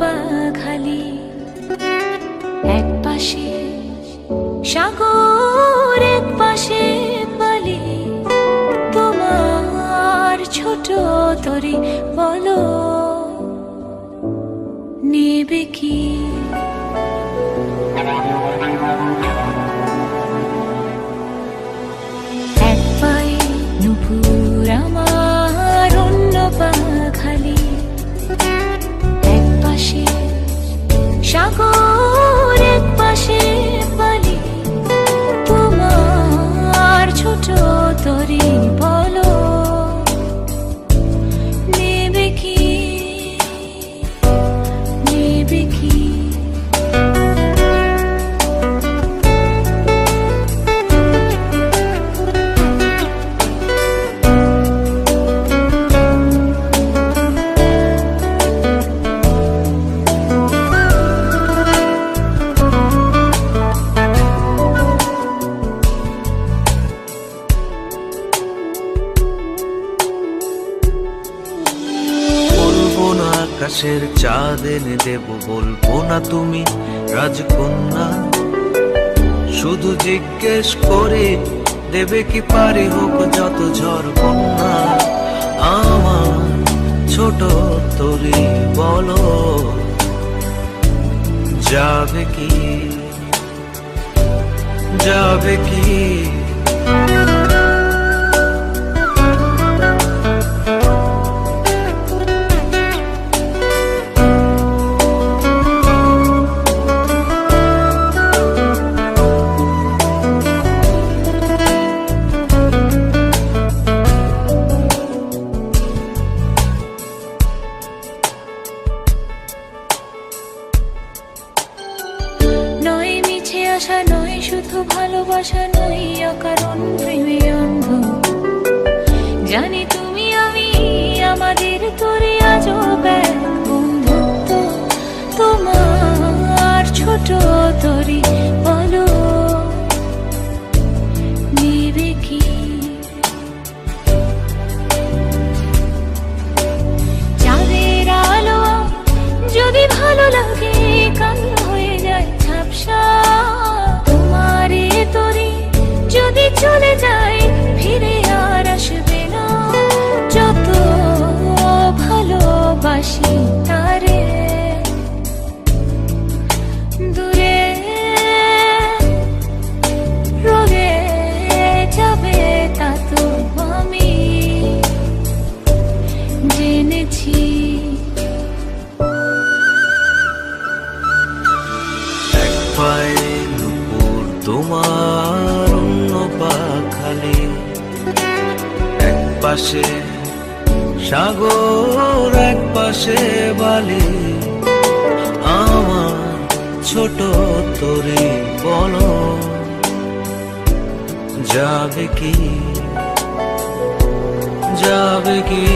পাখালি, এক পাশে সাগর এক পাশে বালি, তোমার ছোট তরি বলো নেবে কি? এক পায়ে নুপুর আমার, অন্য পা খালি, এক পাশে সাগর এক পাশে বালি, তোমার ছোট তরি বলো নেবে কি, নেবে কি? আকাশের চাঁদ এনে দেব, বলবো না তুমি রাজকন্যা, শুধু জিজ্ঞেস করে দেবে কি পারি হোক যত ঝড় বন্যা। আমার ছোট তরি বলো যাবে কি, যাবে কি? আশা নয় শুধু ভালোবাসা নয়, অকারণ প্রেমে অন্ধ, জানি তুমি আমি আমাদের তোরে আজও এক বন্ধুত্ব, তোমার ছোট তরি বলো নেবে কি? চাঁদের আলো যদি ভালো লাগে, কালো হয়ে যায় ঝাপসা, যদি চলে যায় ফিরে আর আসবে না, যত ভালোবাসি তারে দূরে রয়ে যাবে তা তো আমি জেনেছি। এক পায়ে নুপুর তোমার, খালি, এক পাশে সাগর এক পাশে বালি, আমার ছোট তরি বলো যাবে কি, যাবে কি?